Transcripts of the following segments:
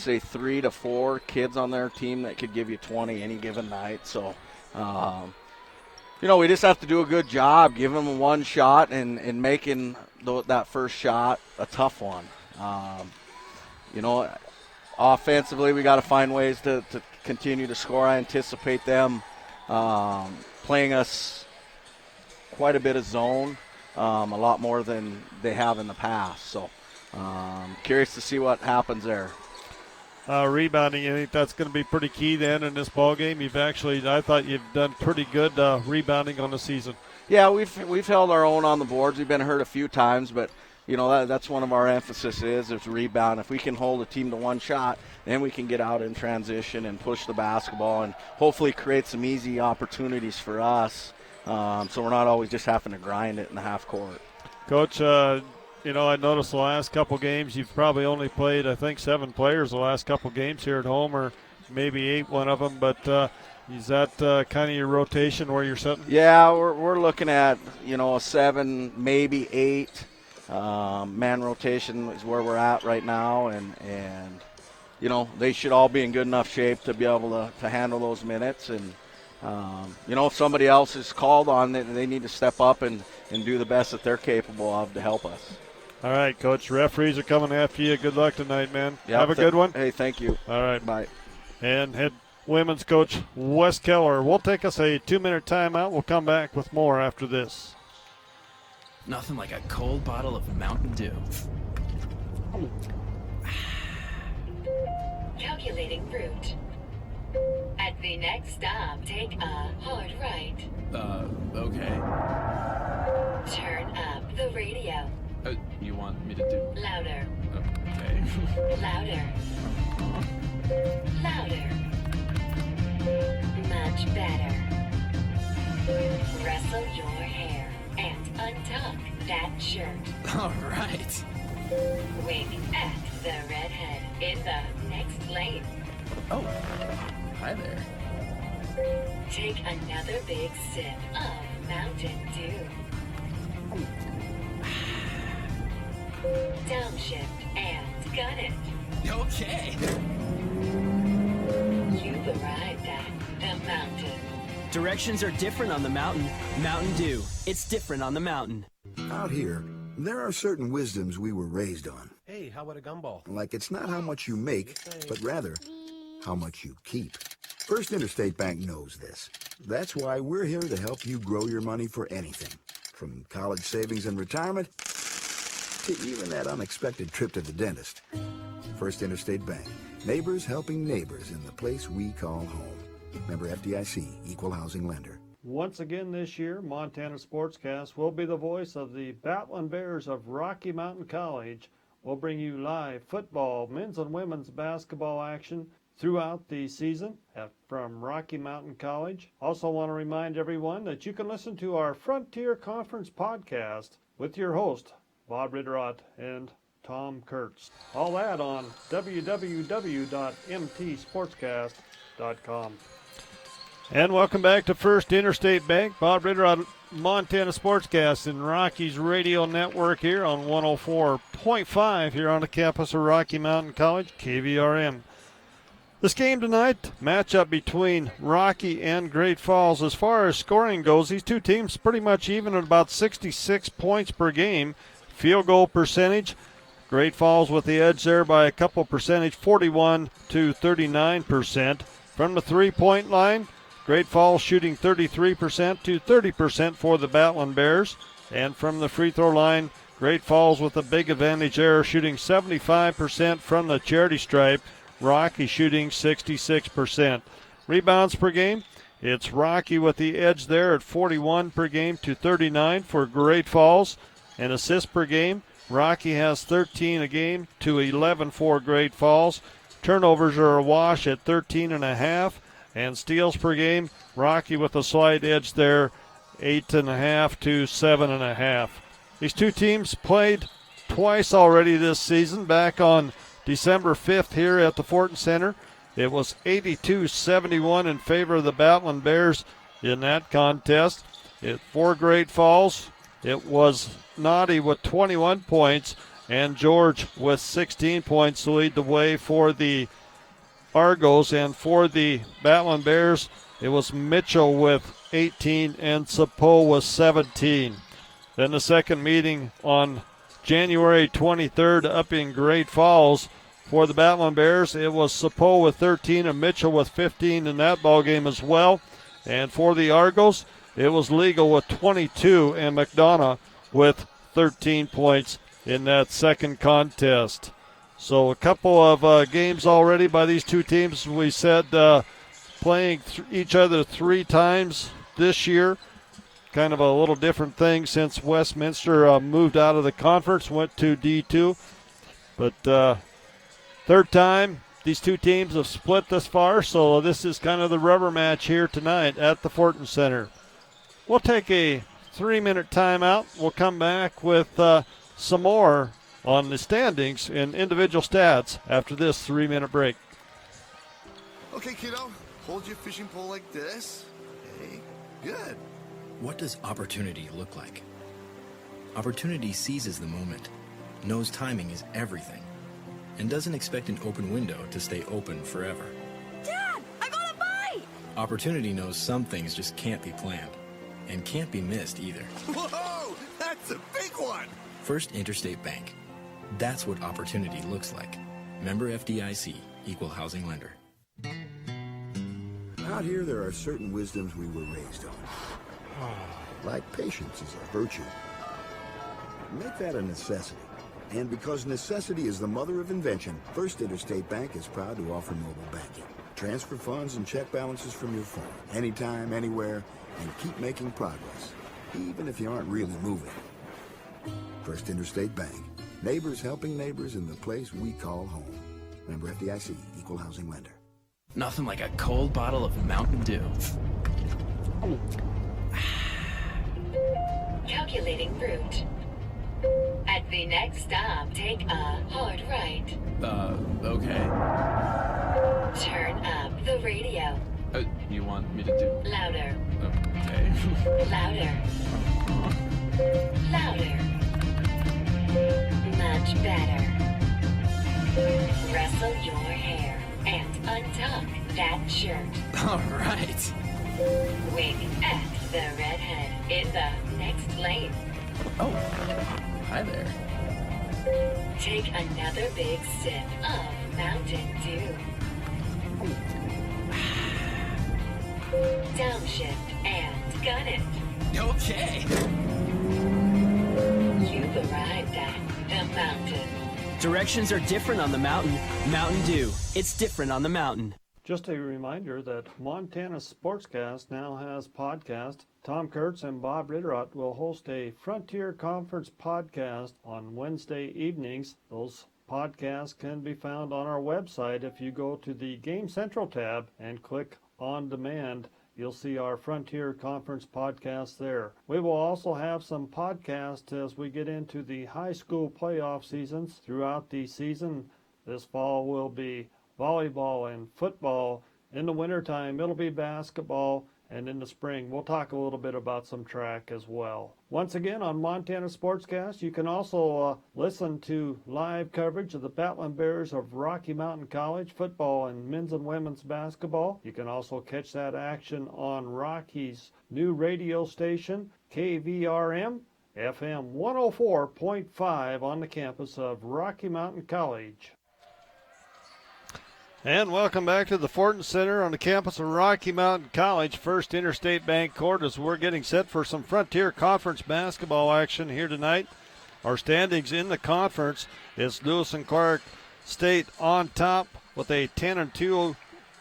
say 3 to 4 kids on their team that could give you 20 any given night. So, we just have to do a good job, give them one shot and making that first shot a tough one. Offensively, we got to find ways to continue to score. I anticipate them playing us quite a bit of zone, a lot more than they have in the past. So, curious to see what happens there. Rebounding, I think that's going to be pretty key then in this ball game. I thought you've done pretty good rebounding on the season. Yeah, we've held our own on the boards. We've been hurt a few times, but that's one of our emphasis is rebound. If we can hold a team to one shot, then we can get out in transition and push the basketball and hopefully create some easy opportunities for us, so we're not always just having to grind it in the half court. Coach, I noticed the last couple games you've probably only played, I think, 7 players the last couple games here at home, or maybe 8, one of them, but is that kind of your rotation where you're sitting? Yeah, we're looking at, a 7, maybe 8 man rotation is where we're at right now, and they should all be in good enough shape to be able to handle those minutes. And if somebody else is called on, they need to step up and do the best that they're capable of to help us. All right, Coach. Referees are coming after you. Good luck tonight, man. Yep, have a good one. Hey, thank you. All right. Bye. And head women's coach Wes Keller. We'll take us a 2-minute timeout. We'll come back with more after this. Nothing like a cold bottle of Mountain Dew. Calculating route. At the next stop, take a hard right. Okay. Turn up the radio. You want me to do? Louder. Okay. Louder. Louder. Much better. Rustle your hair and untuck that shirt. All right. Wink at the redhead in the next lane. Oh, hi there. Take another big sip of Mountain Dew. Downshift and gun it. Okay. You've arrived at the mountain. Directions are different on the mountain. Mountain Dew. It's different on the mountain. Out here, there are certain wisdoms we were raised on. Hey, how about a gumball? Like it's not how much you make, but rather how much you keep. First Interstate Bank knows this. That's why we're here to help you grow your money for anything. From college savings and retirement to even that unexpected trip to the dentist. First Interstate Bank. Neighbors helping neighbors in the place we call home. Member FDIC, Equal Housing Lender. Once again this year, Montana Sportscast will be the voice of the Battling Bears of Rocky Mountain College. We'll bring you live football, men's and women's basketball action throughout the season from Rocky Mountain College. Also want to remind everyone that you can listen to our Frontier Conference podcast with your host, Bob Ritterott and Tom Kurtz. All that on www.mtsportscast.com. And welcome back to First Interstate Bank. Bob Ritterott, Montana Sportscast in Rockies Radio Network here on 104.5 here on the campus of Rocky Mountain College, KVRM. This game tonight, matchup between Rocky and Great Falls. As far as scoring goes, these two teams pretty much even at about 66 points per game. Field goal percentage, Great Falls with the edge there by a couple percentage, 41 to 39%. From the three-point line, Great Falls shooting 33% to 30% for the Battling Bears. And from the free throw line, Great Falls with a big advantage there, shooting 75% from the charity stripe. Rocky shooting 66%. Rebounds per game, it's Rocky with the edge there at 41 per game to 39 for Great Falls. And assists per game, Rocky has 13 a game to 11 for Great Falls. Turnovers are a wash at 13.5. And steals per game, Rocky with a slight edge there, 8.5 to 7.5. These two teams played twice already this season. Back on December 5th here at the Fortin Center, it was 82-71 in favor of the Battling Bears in that contest. For Great Falls, it was Naughty with 21 points, and George with 16 points to lead the way for the Argos. And for the Battling Bears, it was Mitchell with 18 and Sapo with 17. Then the second meeting on January 23rd up in Great Falls. For the Battling Bears, it was Sapo with 13 and Mitchell with 15 in that ball game as well. And for the Argos, it was Legal with 22 and McDonough with 13 points in that second contest. So a couple of games already by these two teams. We said playing each other 3 times this year. Kind of a little different thing since Westminster moved out of the conference, went to D2. But third time these two teams have split this far, so this is kind of the rubber match here tonight at the Fortin Center. We'll take a 3-minute timeout. We'll come back with some more on the standings and individual stats after this 3-minute break. Okay, kiddo, hold your fishing pole like this. Okay, good. What does opportunity look like? Opportunity seizes the moment, knows timing is everything, and doesn't expect an open window to stay open forever. Dad, I got a bite! Opportunity knows some things just can't be planned, and can't be missed either. Whoa, that's a big one! First Interstate Bank. That's what opportunity looks like. Member FDIC, Equal Housing Lender. Out here, there are certain wisdoms we were raised on. Like patience is a virtue. Make that a necessity. And because necessity is the mother of invention, First Interstate Bank is proud to offer mobile banking. Transfer funds and check balances from your phone, anytime, anywhere, and keep making progress, even if you aren't really moving. First Interstate Bank. Neighbors helping neighbors in the place we call home. Member FDIC, Equal Housing Lender. Nothing like a cold bottle of Mountain Dew. Calculating route. At the next stop, take a hard right. Okay. Turn up the radio. You want me to do? Louder. Okay. Louder. Louder. Much better. Rustle your hair and untuck that shirt. All right. Wink at the redhead in the next lane. Oh, hi there. Take another big sip of Mountain Dew. Downshift and gun it. Okay. You've arrived at the mountain. Directions are different on the mountain. Mountain Dew. It's different on the mountain. Just a reminder that Montana Sportscast now has podcast. Tom Kurtz and Bob Ritterott will host a Frontier Conference podcast on Wednesday evenings. Those podcasts can be found on our website. If you go to the Game Central tab and click on demand, you'll see our Frontier Conference podcast there. We will also have some podcasts as we get into the high school playoff seasons throughout the season. This fall will be volleyball and football. In the wintertime, it'll be basketball. And in the spring, we'll talk a little bit about some track as well. Once again, on Montana Sportscast, you can also listen to live coverage of the Battling Bears of Rocky Mountain College football and men's and women's basketball. You can also catch that action on Rocky's new radio station, KVRM, FM 104.5 on the campus of Rocky Mountain College. And welcome back to the Fortin Center on the campus of Rocky Mountain College, First Interstate Bank Court, as we're getting set for some Frontier Conference basketball action here tonight. Our standings in the conference is Lewis and Clark State on top with a 10-2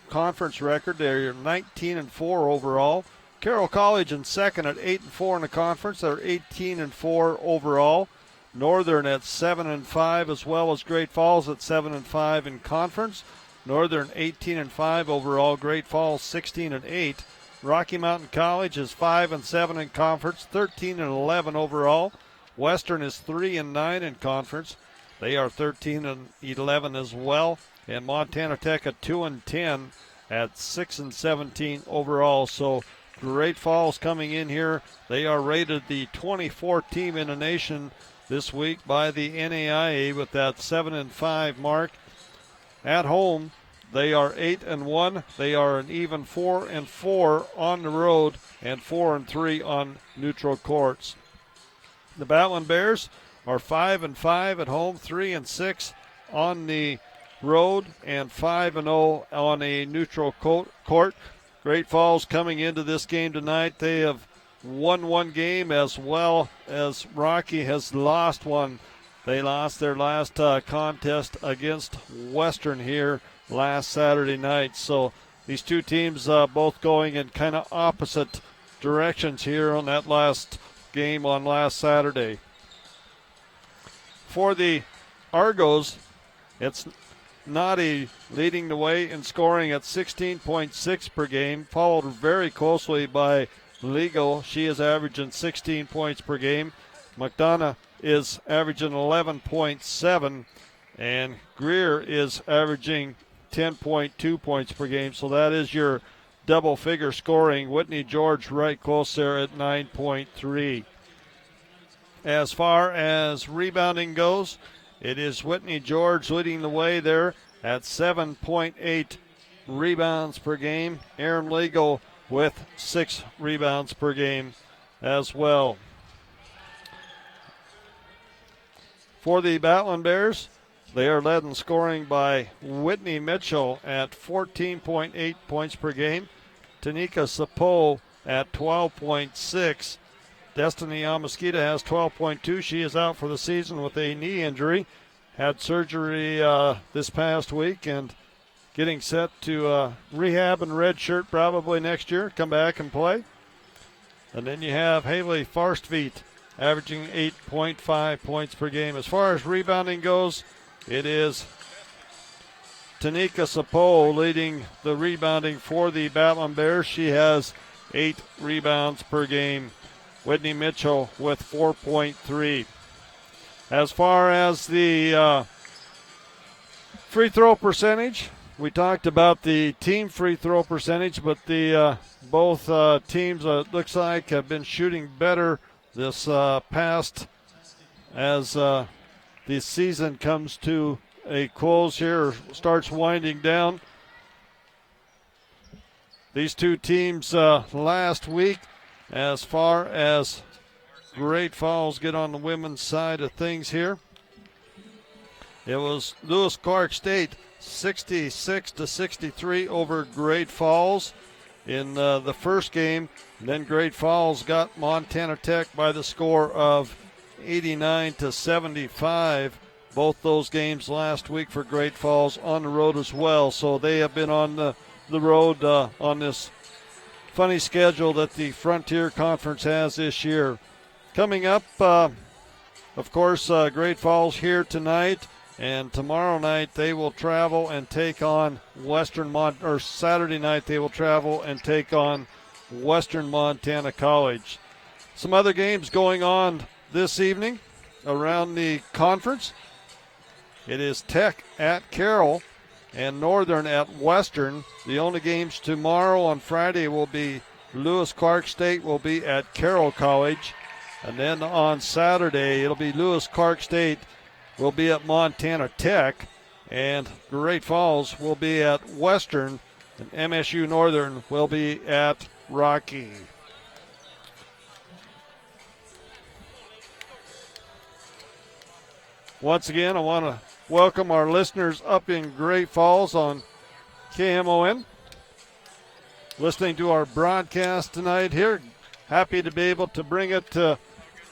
conference record. They're 19-4 overall. Carroll College in second at 8-4 in the conference. They're 18-4 overall. Northern at 7-5, as well as Great Falls at 7-5 in conference. Northern 18-5 overall. Great Falls 16-8. Rocky Mountain College is 5-7 in conference, 13-11 overall. Western is 3-9 in conference. They are 13-11 as well. And Montana Tech at 2-10 at 6-17 overall. So Great Falls coming in here. They are rated the 24th team in the nation this week by the NAIA with that 7-5 mark. At home, they are 8-1. They are an even 4-4 on the road and 4-3 on neutral courts. The Batland Bears are 5-5 at home, 3-6 on the road, and 5-0 on a neutral court. Great Falls coming into this game tonight. They have won one game as well as Rocky has lost one. They lost their last contest against Western here last Saturday night. So these two teams both going in kind of opposite directions here on that last game on last Saturday. For the Argos, it's Noddy leading the way in scoring at 16.6 per game, followed very closely by Legal. She is averaging 16 points per game. McDonough is averaging 11.7, and Greer is averaging 10.2 points per game. So that is your double figure scoring. Whitney George right close there at 9.3. As far as rebounding goes, it is Whitney George leading the way there at 7.8 rebounds per game. Aaron Legal with 6 rebounds per game as well. For the Batland Bears, they are led in scoring by Whitney Mitchell at 14.8 points per game. Tanika Sapo at 12.6. Destiny Amoskita has 12.2. She is out for the season with a knee injury. Had surgery this past week and getting set to rehab and redshirt probably next year, come back and play. And then you have Haley Farstveit averaging 8.5 points per game. As far as rebounding goes, it is Tanika Sapo leading the rebounding for the Batland Bears. She has 8 rebounds per game. Whitney Mitchell with 4.3. As far as the free throw percentage, we talked about the team free throw percentage, but the both teams looks like have been shooting better this past as the season comes to a close here, or starts winding down. These two teams last week, as far as Great Falls get on the women's side of things here, it was Lewis Clark State 66-63 over Great Falls in the first game. And then Great Falls got Montana Tech by the score of 89-75. Both those games last week for Great Falls on the road as well. So they have been on the road on this funny schedule that the Frontier Conference has this year. Coming up, of course, Great Falls here tonight, and tomorrow night they will travel and take on Saturday night they will travel and take on Western Montana College. Some other games going on this evening around the conference. It is Tech at Carroll and Northern at Western. The only games tomorrow on Friday will be Lewis Clark State will be at Carroll College. And then on Saturday, it'll be Lewis Clark State will be at Montana Tech. And Great Falls will be at Western. And MSU Northern will be at Rocky. Once again, I want to welcome our listeners up in Great Falls on KMON. Listening to our broadcast tonight here. Happy to be able to bring it to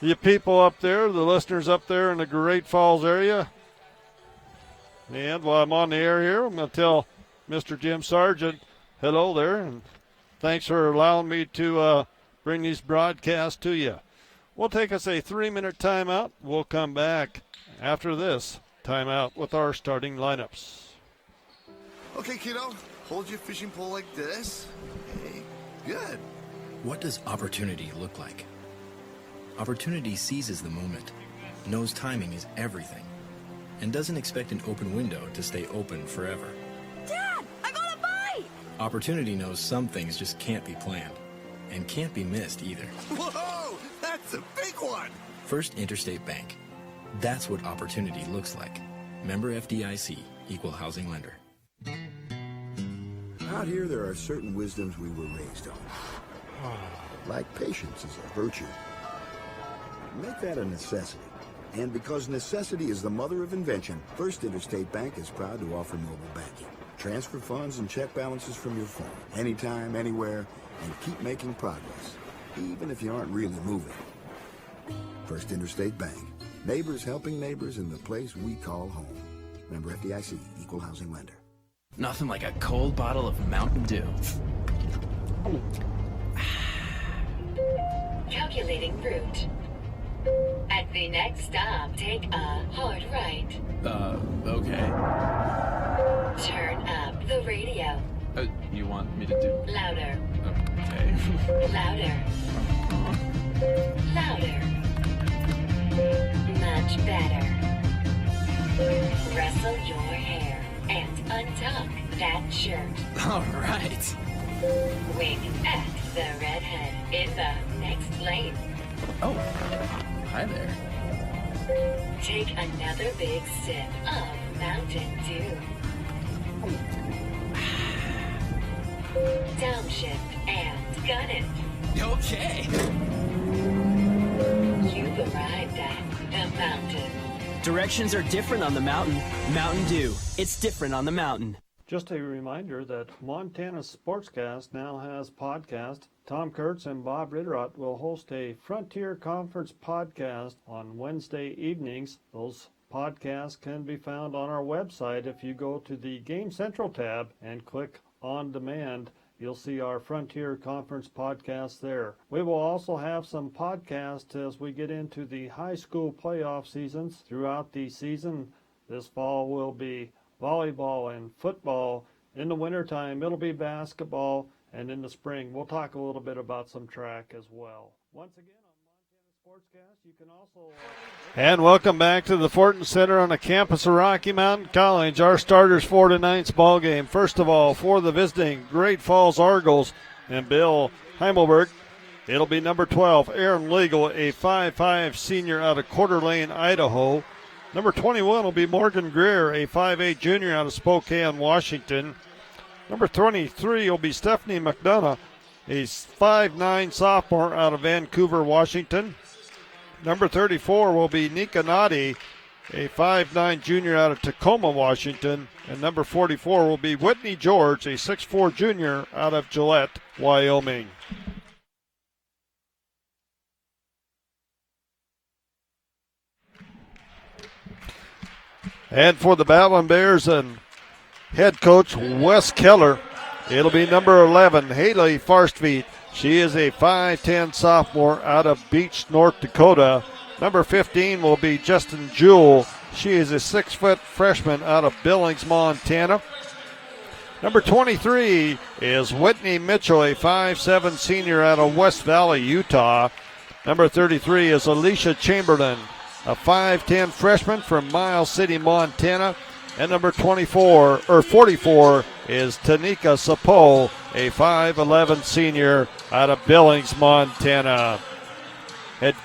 you people up there, the listeners up there in the Great Falls area. And while I'm on the air here, I'm going to tell Mr. Jim Sargent hello there. And thanks for allowing me to bring these broadcasts to you. We'll take us a 3-minute timeout. We'll come back after this timeout with our starting lineups. Okay, kiddo, hold your fishing pole like this. Hey, good. What does opportunity look like? Opportunity seizes the moment, knows timing is everything, and doesn't expect an open window to stay open forever. Dad, I got a bite! Opportunity knows some things just can't be planned, and can't be missed either. Whoa, that's a big one. First Interstate Bank, That's what opportunity looks like. Member FDIC, Equal Housing Lender. Out here, there are certain wisdoms we were raised on. Like patience is a virtue. Make that a necessity. And because necessity is the mother of invention, First Interstate Bank is proud to offer mobile banking. Transfer funds and check balances from your phone, anytime, anywhere, and keep making progress, even if you aren't really moving. First Interstate Bank. Neighbors helping neighbors in the place we call home. Member FDIC, Equal Housing Lender. Nothing like a cold bottle of Mountain Dew. Calculating route. At the next stop, take a hard right. Okay. Turn up the radio. You want me to do? Louder. Okay. Louder. Louder. Much better. Rustle your hair and untuck that shirt. All right. Wink at the redhead in the next lane. Oh, hi there. Take another big sip of Mountain Dew. Downshift and gun it. Okay. You've arrived at the mountain. Directions are different on the mountain. Mountain Dew. It's different on the mountain. Just a reminder that Montana Sportscast now has podcast. Tom Kurtz and Bob Ritterott will host a Frontier Conference podcast on Wednesday evenings. Those podcasts can be found on our website. If you go to the Game Central tab and click On Demand, you'll see our Frontier Conference podcast there. We will also have some podcasts as we get into the high school playoff seasons. Throughout the season, this fall will be volleyball and football. In the wintertime, it'll be basketball, and in the spring, we'll talk a little bit about some track as well. Once again, on Montana Sportscast, you can also... And welcome back to the Fortin Center on the campus of Rocky Mountain College. Our starters for tonight's ball game. First of all, for the visiting Great Falls Argos and Bill Heimelberg, it'll be number 12, Aaron Legal, a 5'5 senior out of Coeur d'Alene, Idaho. Number 21 will be Morgan Greer, a 5'8 junior out of Spokane, Washington. Number 23 will be Stephanie McDonough, a 5'9 sophomore out of Vancouver, Washington. Number 34 will be Nika Nadi, a 5'9 junior out of Tacoma, Washington. And number 44 will be Whitney George, a 6'4 junior out of Gillette, Wyoming. And for the Battling Bears and head coach Wes Keller, it'll be number 11, Haley Farstveet. She is a 5'10 sophomore out of Beach, North Dakota. Number 15 will be Justin Jewell. She is a 6-foot freshman out of Billings, Montana. Number 23 is Whitney Mitchell, a 5'7 senior out of West Valley, Utah. Number 33 is Alicia Chamberlain, a 5'10 freshman from Miles City, Montana. And number 44 is Tanika Sapo, a 5'11 senior out of Billings, Montana. Head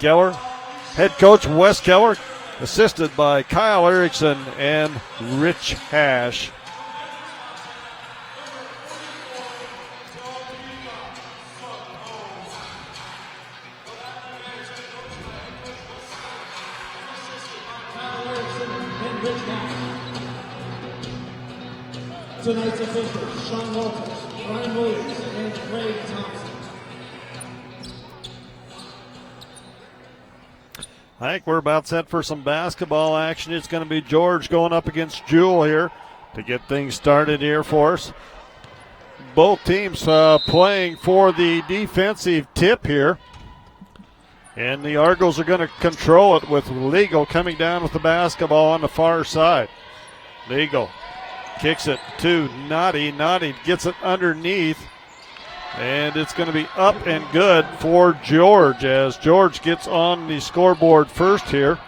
coach Wes Keller, assisted by Kyle Erickson and Rich Hash. Tonight's officials, Sean Walters, Ryan Williams, and Craig Thompson. I think we're about set for some basketball action. It's going to be George going up against Jewell here to get things started here for us. Both teams playing for the defensive tip here. And the Argos are going to control it with Legal coming down with the basketball on the far side. Legal kicks it to Nadi. Nadi gets it underneath. And it's going to be up and good for George as George gets on the scoreboard first here.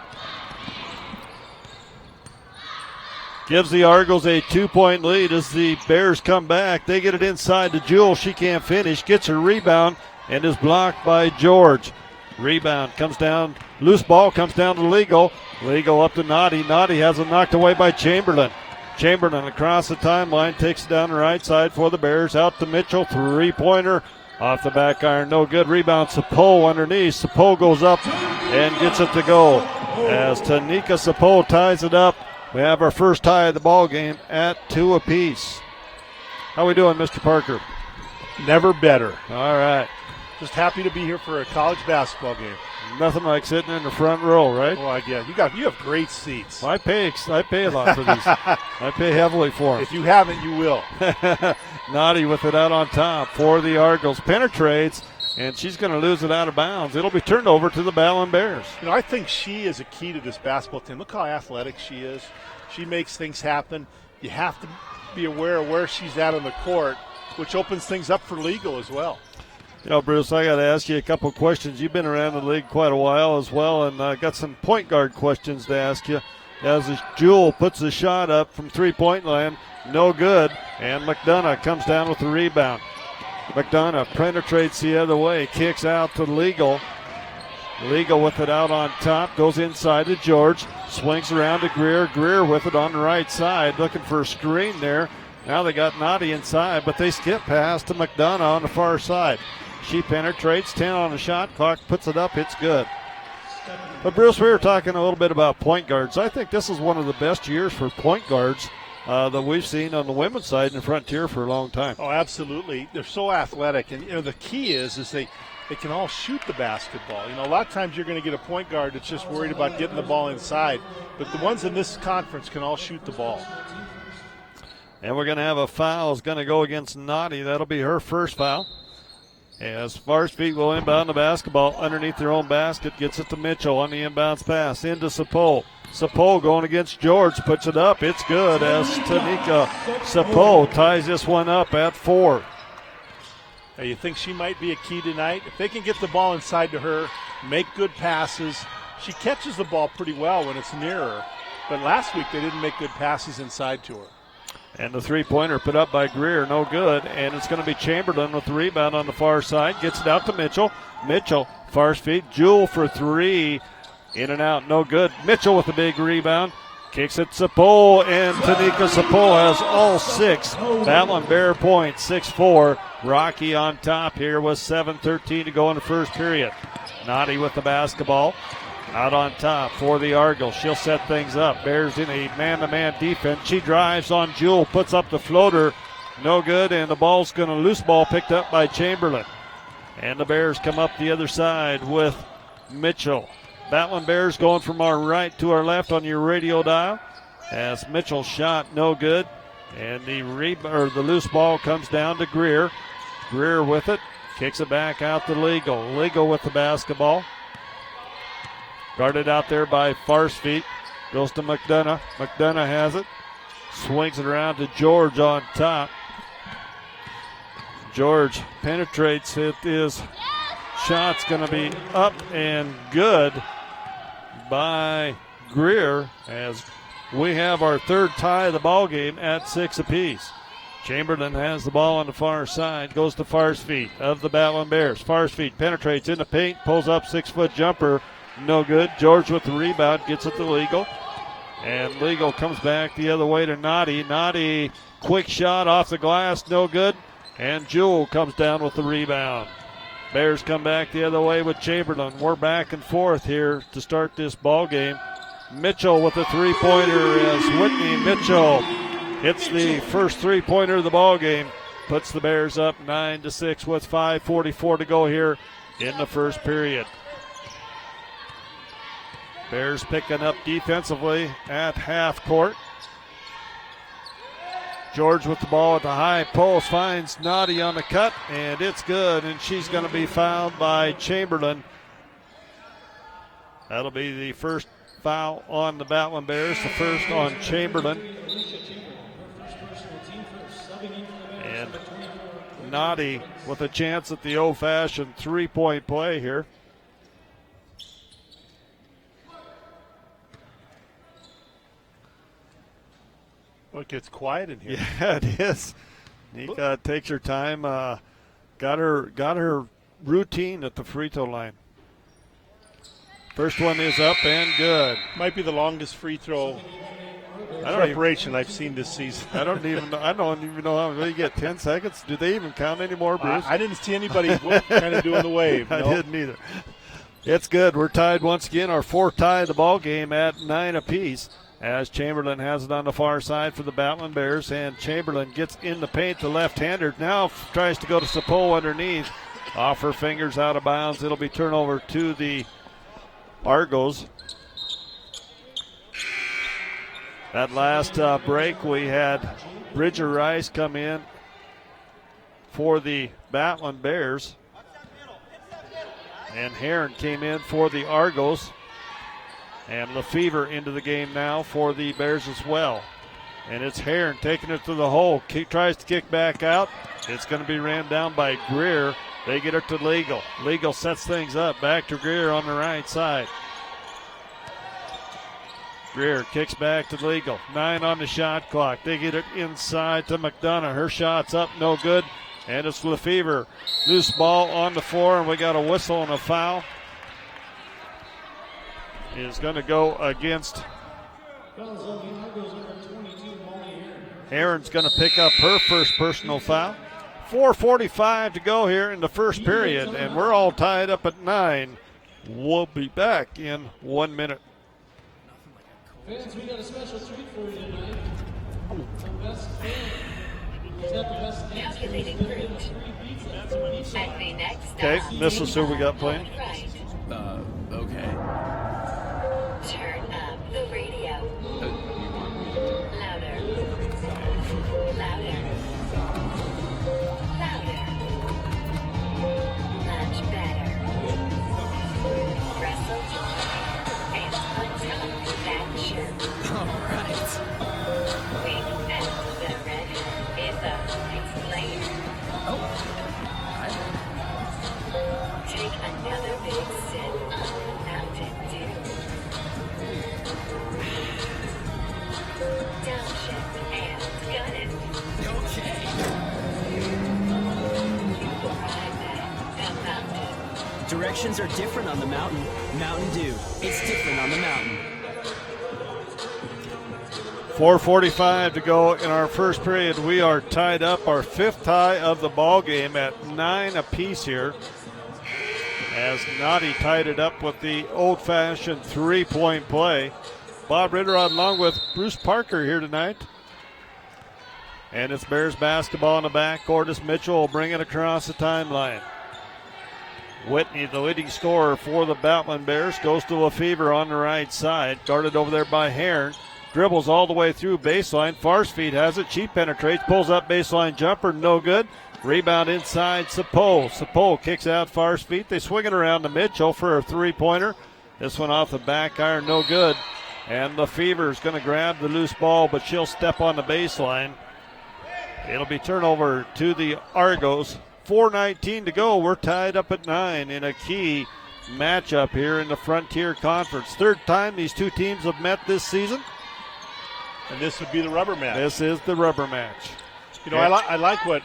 Gives the Argos a 2-point lead as the Bears come back. They get it inside to Jewell. She can't finish. Gets her rebound and is blocked by George. Rebound comes down. Loose ball comes down to Legal. Legal up to Naughty. Naughty has it knocked away by Chamberlain. Chamberlain across the timeline takes it down the right side for the Bears. Out to Mitchell. Three-pointer off the back iron. No good. Rebound. Sapo underneath. Sapo goes up and gets it to go. As Tanika Sapo ties it up, we have our first tie of the ball game at 2 apiece. How we doing, Mr. Parker? Never better. All right. Just happy to be here for a college basketball game. Nothing like sitting in the front row, right? Well, yeah, you have great seats. Well, I pay a lot for these. I pay heavily for them. If you haven't, you will. Naughty with it out on top for the Argos. Penetrates, and she's going to lose it out of bounds. It'll be turned over to the Ballon Bears. I think she is a key to this basketball team. Look how athletic she is. She makes things happen. You have to be aware of where she's at on the court, which opens things up for Legal as well. Bruce, I got to ask you a couple questions. You've been around the league quite a while as well, and got some point guard questions to ask you. As Jewell puts the shot up from three-point line, no good, and McDonough comes down with the rebound. McDonough penetrates the other way, kicks out to Legal. Legal with it out on top, goes inside to George, swings around to Greer. Greer with it on the right side, looking for a screen there. Now they got Naughty inside, but they skip past to McDonough on the far side. She penetrates, 10 on the shot clock, puts it up, it's good. But Bruce, we were talking a little bit about point guards. I think this is one of the best years for point guards that we've seen on the women's side in the Frontier for a long time. Oh, absolutely. They're so athletic, and the key is they can all shoot the basketball. A lot of times you're going to get a point guard that's just worried about getting the ball inside, but the ones in this conference can all shoot the ball. And we're going to have a foul. It's going to go against Naughty. That'll be her first foul. As Farspeed will inbound the basketball underneath their own basket. Gets it to Mitchell on the inbounds pass. Into Sapo. Sapo going against George. Puts it up. It's good as Tanika Sapo ties this one up at 4. Now you think she might be a key tonight? If they can get the ball inside to her, make good passes. She catches the ball pretty well when it's near her. But last week they didn't make good passes inside to her. And the three-pointer put up by Greer, no good. And it's going to be Chamberlain with the rebound on the far side. Gets it out to Mitchell. Mitchell, far feet. Jewell for 3. In and out, no good. Mitchell with the big rebound. Kicks it Sapo, and Tanika Sapo has all 6 Ballon Bear points, 6-4. Rocky on top here with 7:13 to go in the first period. Naughty with the basketball. Out on top for the Argos. She'll set things up. Bears in a man-to-man defense. She drives on Jewell, puts up the floater. No good, and the ball's going to loose ball picked up by Chamberlain. And the Bears come up the other side with Mitchell. Battling Bears going from our right to our left on your radio dial. As Mitchell shot, no good. And the loose ball comes down to Greer. Greer with it. Kicks it back out to Legal. Legal with the basketball. Guarded out there by Farspeed. Goes to McDonough. McDonough has it. Swings it around to George on top. George penetrates. It is shot's going to be up and good by Greer as we have our third tie of the ball game at 6 apiece. Chamberlain has the ball on the far side. Goes to Farspeed of the Battling Bears. Farspeed penetrates in the paint. Pulls up 6-foot jumper. No good. George with the rebound. Gets it to Legal. And Legal comes back the other way to Naughty. Naughty, quick shot off the glass. No good. And Jewell comes down with the rebound. Bears come back the other way with Chamberlain. We're back and forth here to start this ball game. Mitchell with the three-pointer as Whitney Mitchell hits the first three-pointer of the ball game. Puts the Bears up 9-6 with 5:44 to go here in the first period. Bears picking up defensively at half court. George with the ball at the high post finds Naughty on the cut, and it's good, and she's going to be fouled by Chamberlain. That'll be the first foul on the Battling Bears, the first on Chamberlain. And Naughty with a chance at the old-fashioned three-point play here. Well, it gets quiet in here. Yeah, it is. Nika takes her time. Got her routine at the free throw line. First one is up and good. Might be the longest free throw I don't preparation I've seen this season. I don't even know how they get 10 seconds. Do they even count anymore, Bruce? I didn't see anybody kind of doing the wave. I no. didn't either. It's good. We're tied once again. Our fourth tie of the ball game at 9 apiece. As Chamberlain has it on the far side for the Battling Bears, and Chamberlain gets in the paint, the left-hander. Now tries to go to Sapo underneath. Off her fingers, out of bounds. It'll be turnover to the Argos. That last break, we had Bridger Rice come in for the Battling Bears. And Heron came in for the Argos. And Lefevre into the game now for the Bears as well. And it's Heron taking it to the hole. Tries to kick back out. It's going to be ran down by Greer. They get it to Legal. Legal sets things up. Back to Greer on the right side. Greer kicks back to Legal. 9 on the shot clock. They get it inside to McDonough. Her shot's up, no good. And it's Lefevre. Loose ball on the floor, and we got a whistle and a foul. Is going to go against Heron's going to pick up her first personal foul. 4:45 to go here in the first period, and we're all tied up at 9. We'll be back in 1 minute. Fans, we got a special treat for you tonight. The best fan. He's got the best dance. Calculating route. At the next stop, Okay, this is who we got playing. right. Okay. Turn up the radio. Louder. Louder. Louder. Much better. Wrestle time and untie that shirt. All right. Big and the redhead is a nice player. Take another big sip of Mountain Dew. Downshift and gun it. Okay. Arrive at the mountain. Directions are different on the mountain. Mountain Dew. It's different on the mountain. 4:45 to go in our first period. We are tied up, our fifth tie of the ball game at 9 apiece here. As Noddy tied it up with the old-fashioned three-point play. Bob Ritter along with Bruce Parker here tonight. And it's Bears basketball in the backcourt as Mitchell will bring it across the timeline. Whitney, the leading scorer for the Battling Bears, goes to Lefevre on the right side. Guarded over there by Heron. Dribbles all the way through baseline. Farspeed has it. She penetrates. Pulls up baseline jumper. No good. Rebound inside Sapo. Sapo kicks out Farspeed. They swing it around to Mitchell for a three-pointer. This one off the back iron. No good. And Lefevre is going to grab the loose ball, but she'll step on the baseline. It'll be turnover to the Argos. 4:19 to go. We're tied up at 9 in a key matchup here in the Frontier Conference. Third time these two teams have met this season. And this would be the rubber match. This is the rubber match. You know, I like what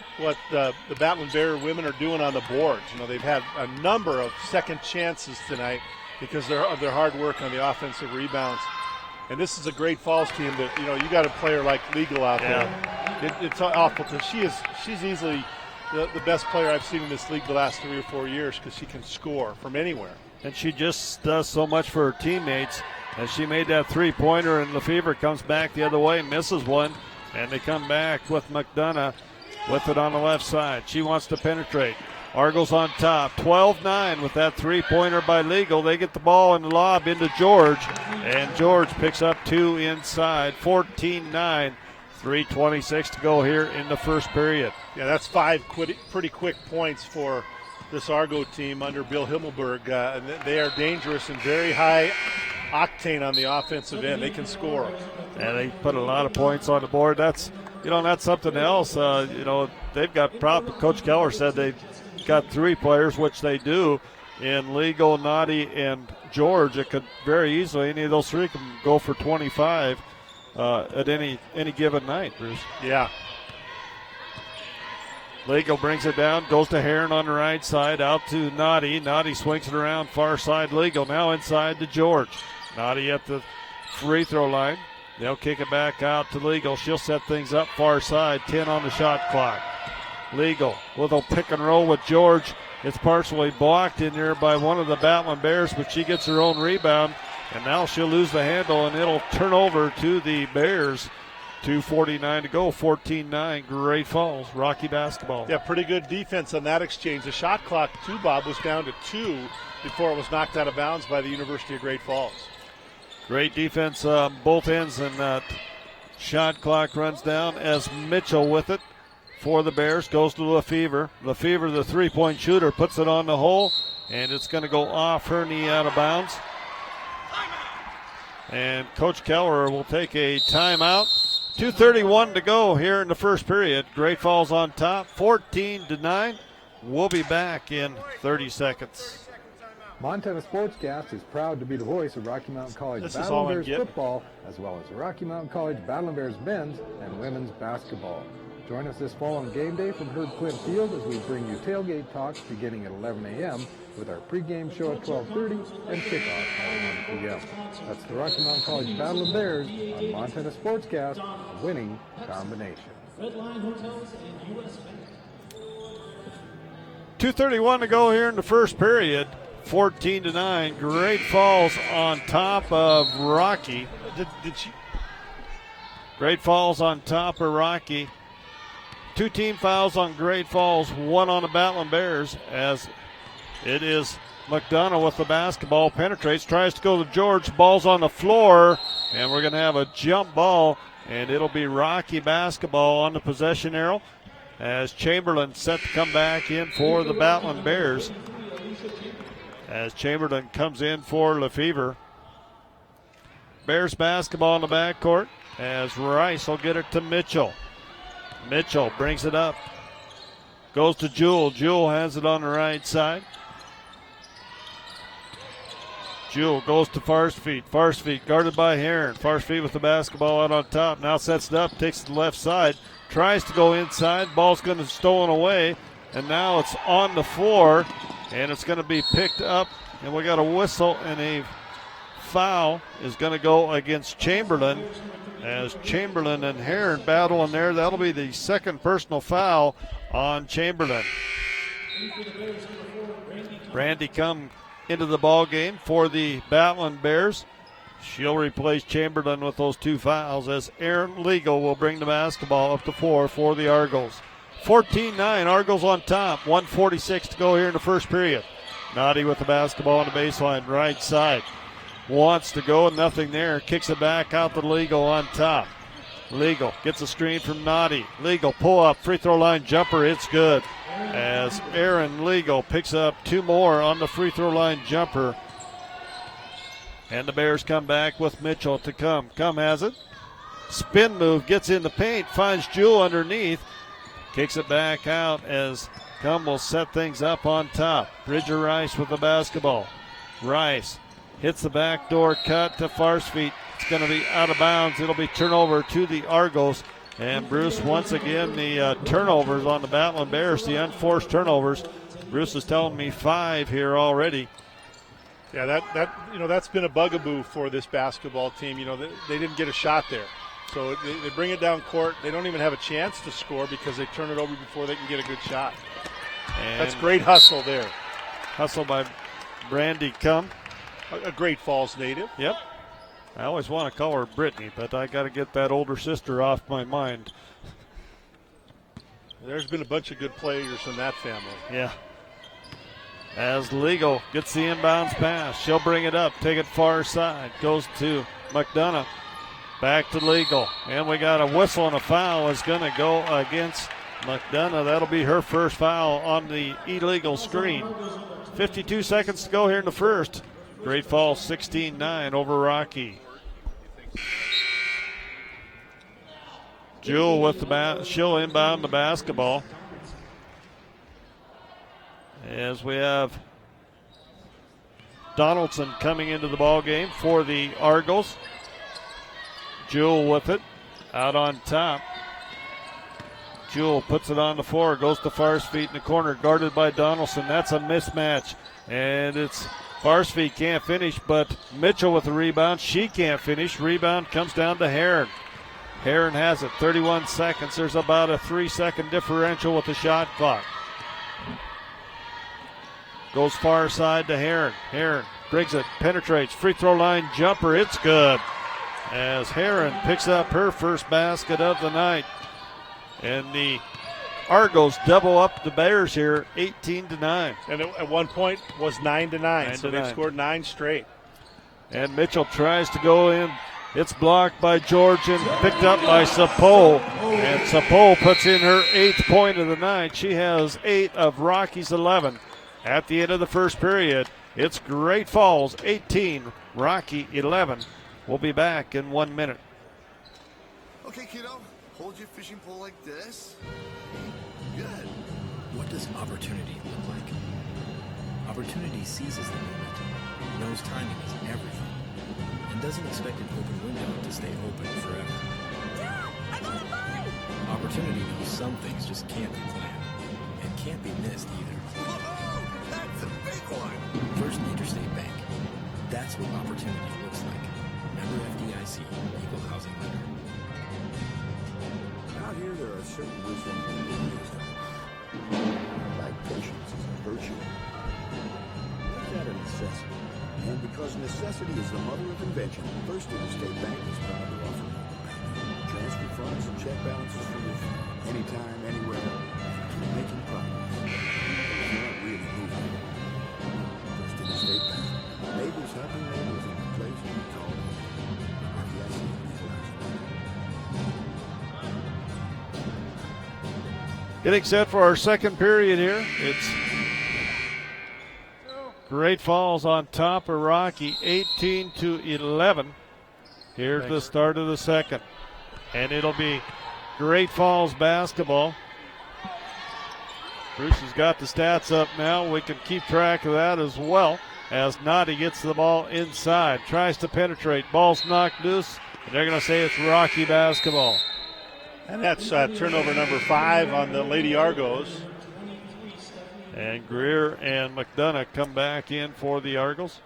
the Battling Bear women are doing on the boards. You know, they've had a number of second chances tonight because of their hard work on the offensive rebounds. And this is a Great Falls team that, you know, you got a player like Legal out there. It's awful because she's easily the best player I've seen in this league the last 3 or 4 years because she can score from anywhere. And she just does so much for her teammates. As she made that three-pointer, and Lefevre comes back the other way, misses one, and they come back with McDonough with it on the left side. She wants to penetrate. Argos on top, 12-9 with that three-pointer by Legal. They get the ball and lob into George, and George picks up 2 inside, 14-9. 3:26 to go here in the first period. Yeah, that's 5 pretty quick points for this Argo team under Bill Himmelberg. And they are dangerous and very high octane on the offensive end. They can score. And they put a lot of points on the board. That's something else. They've got Coach Keller said they've got 3 players, which they do, in Legal, Noddy, and George. It could very easily, any of those 3 can go for 25 at any given night, Bruce. Yeah. Legal brings it down, goes to Heron on the right side, out to Naughty. Naughty swings it around, far side Legal. Now inside to George. Naughty at the free throw line. They'll kick it back out to Legal. She'll set things up far side, 10 on the shot clock. Legal with a pick and roll with George. It's partially blocked in there by one of the Battling Bears, but she gets her own rebound, and now she'll lose the handle, and it'll turn over to the Bears. 2:49 to go, 14-9, Great Falls, Rocky basketball. Yeah, pretty good defense on that exchange. The shot clock, too, Bob, was down to 2 before it was knocked out of bounds by the University of Great Falls. Great defense both ends, and that shot clock runs down as Mitchell with it for the Bears. Goes to Lefevre. Lefevre, the three-point shooter, puts it on the hole, and it's going to go off her knee out of bounds. And Coach Keller will take a timeout. 2:31 to go here in the first period. Great Falls on top, 14-9. We'll be back in 30 seconds. Montana Sportscast is proud to be the voice of Rocky Mountain College This is Battling all I'm Bears getting. football, as well as Rocky Mountain College Battling Bears men's and women's basketball. Join us this fall on game day from Herb Clint Field as we bring you tailgate talks beginning at 11 a.m. with our pregame show at 12:30 and kickoff at 1 p.m. That's the Rocky Mountain College Battling Bears on Montana Sportscast, a winning combination. Redline Hotels and U.S. Bank. 2:31 to go here in the first period. 14-9. Great Falls on top of Rocky. Did she? Great Falls on top of Rocky. 2 team fouls on Great Falls, 1 on the Battling Bears, as it is McDonough with the basketball, penetrates, tries to go to George, ball's on the floor, and we're going to have a jump ball, and it'll be Rocky basketball on the possession arrow as Chamberlain set to come back in for the Battling Bears. As Chamberlain comes in for Lefevre. Bears basketball in the backcourt as Rice will get it to Mitchell. Mitchell brings it up. Goes to Jewell. Jewell has it on the right side. Jewell goes to Farsfeet. Farsfeet guarded by Heron. Farsfeet with the basketball out on top. Now sets it up, takes it to the left side. Tries to go inside. Ball's going to be stolen away. And now it's on the floor. And it's going to be picked up. And we got a whistle, and a foul is going to go against Chamberlain. As Chamberlain and Heron battle in there, that'll be the second personal foul on Chamberlain. Brandy come into the ball game for the Battling Bears. She'll replace Chamberlain with those 2 fouls as Aaron Legal will bring the basketball up to 4 for the Argos. 14-9, Argos on top, 1:46 to go here in the first period. Naughty with the basketball on the baseline, right side. Wants to go, nothing there. Kicks it back out to Legal on top. Legal gets a screen from Naughty. Legal pull up, free throw line jumper, it's good. As Aaron Legal picks up 2 more on the free throw line jumper. And the Bears come back with Mitchell to come. Come has it. Spin move, gets in the paint, finds Jewell underneath. Kicks it back out as Come will set things up on top. Bridger Rice with the basketball. Rice hits the backdoor cut to Farsfeet. It's going to be out of bounds. It'll be turnover to the Argos. And Bruce, once again, the turnovers on the Battling Bears, the unforced turnovers. Bruce is telling me 5 here already. Yeah, that's been a bugaboo for this basketball team. They didn't get a shot there. So they bring it down court. They don't even have a chance to score because they turn it over before they can get a good shot. And that's great hustle there. Hustle by Brandy Cum. A Great Falls native. Yep. I always want to call her Brittany, but I got to get that older sister off my mind. There's been a bunch of good players in that family. Yeah. As Legal gets the inbounds pass, she'll bring it up, take it far side, goes to McDonough. Back to Legal, and we got a whistle, and a foul is going to go against McDonough. That'll be her first foul on the illegal screen. 52 seconds to go here in the first. Great Falls 16-9 over Rocky. Jewell with the she'll inbound the basketball. As we have Donaldson coming into the ball game for the Argos. Jewell with it, out on top. Jewell puts it on the floor, goes to Farsfeet in the corner, guarded by Donaldson. That's a mismatch, and it's Farsfeet can't finish, but Mitchell with the rebound. She can't finish. Rebound comes down to Heron. Heron has it, 31 seconds. There's about a 3-second differential with the shot clock. Goes far side to Heron. Heron brings it, penetrates, free throw line jumper. It's good. As Heron picks up her first basket of the night. And the Argos double up the Bears here, 18-9. And at one point was 9-9, so they've 9. scored 9 straight. And Mitchell tries to go in. It's blocked by Georgian, picked up by Sapol. And Sapol puts in her 8th point of the night. She has 8 of Rocky's 11. At the end of the first period, it's Great Falls 18, Rocky 11. We'll be back in 1 minute. Okay, kiddo. Hold your fishing pole like this. Good. What does opportunity look like? Opportunity seizes the moment, knows timing is everything, and doesn't expect an open window to stay open forever. Dad, I got a bite! Opportunity knows some things just can't be planned, and can't be missed either. Whoa, that's a big one. First Interstate Bank. That's what opportunity looks like. Member FDIC, Equal Housing Lender. Out here, there are certain wisdom and wisdom. Like patience is a virtue. Make that a necessity. And because necessity is the mother of invention, First Interstate Bank is proud to offer you banking. Transfer funds and check balances for your family. Anytime, anywhere. Keep making progress. You're not really moving. First Interstate Bank. Neighbors helping neighbors in the place we call home. FDIC Equal Housing Lender. Getting set for our second period here. It's Great Falls on top of Rocky, 18-11. Here's the start of the second. And it'll be Great Falls basketball. Bruce has got the stats up now. We can keep track of that as well as Noddy gets the ball inside. Tries to penetrate. Ball's knocked loose. And they're going to say it's Rocky basketball. And that's turnover number 5 on the Lady Argos. And Greer and McDonough come back in for the Argos.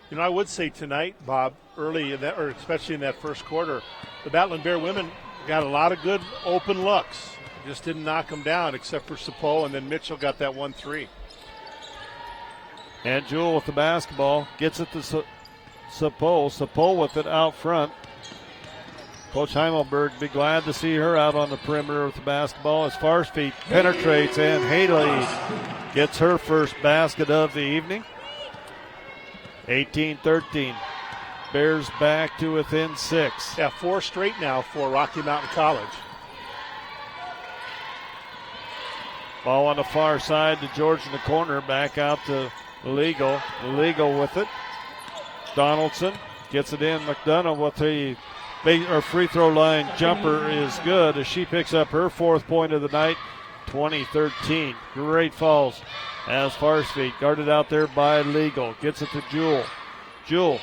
You know, I would say tonight, Bob, early in that, or especially in that first quarter, the Battling Bear women got a lot of good open looks. Just didn't knock them down except for Sapol, and then Mitchell got that 1-3. And Jewell with the basketball gets it to Sapol. Sapol with it out front. Coach Heimelberg be glad to see her out on the perimeter with the basketball as Farsfeet penetrates, and Haley gets her first basket of the evening. 18-13. Bears back to within 6. Yeah, 4 straight now for Rocky Mountain College. Ball on the far side to George in the corner. Back out to Legal. Legal with it. Donaldson gets it in. McDonough with the free throw line jumper is good as she picks up her 4th point of the night. 20-13. Great Falls as Farsfeet guarded out there by Legal. Gets it to Jewell. Jewell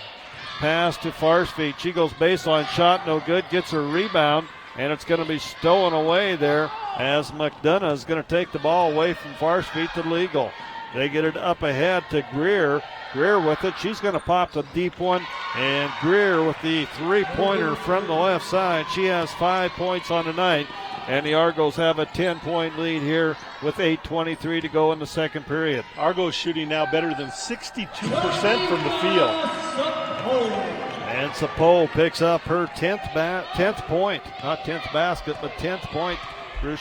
pass to Farsfeet. She goes baseline shot, no good. Gets her rebound, and it's going to be stolen away there as McDonough is going to take the ball away from Farsfeet to Legal. They get it up ahead to Greer. Greer with it. She's going to pop the deep one. And Greer with the three-pointer from the left side. She has 5 points on the night. And the Argos have a 10-point lead here with 8:23 to go in the second period. Argos shooting now better than 62% from the field. And Sapol picks up her 10th point. Not 10th basket, but 10th point.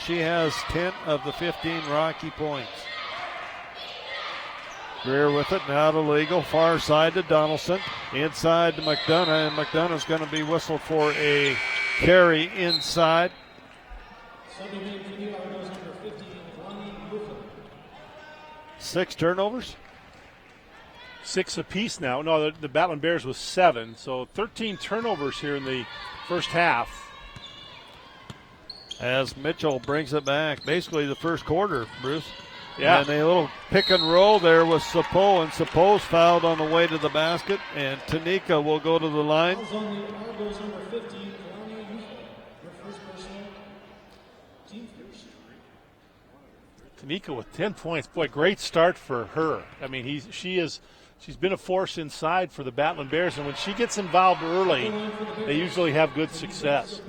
She has 10 of the 15 Rocky points. Greer with it, now to Legal, far side to Donaldson, inside to McDonough, and McDonough's going to be whistled for a carry inside. 6 turnovers? 6 apiece now. No, the Battling Bears was 7, so 13 turnovers here in the first half. As Mitchell brings it back, basically the first quarter, Bruce. Yeah. And a little pick and roll there with Sapol, and Sapol's fouled on the way to the basket, and Tanika will go to the line. Tanika with 10 points. Boy, great start for her. I mean, she's been a force inside for the Battling Bears, and when she gets involved early, they usually have good success.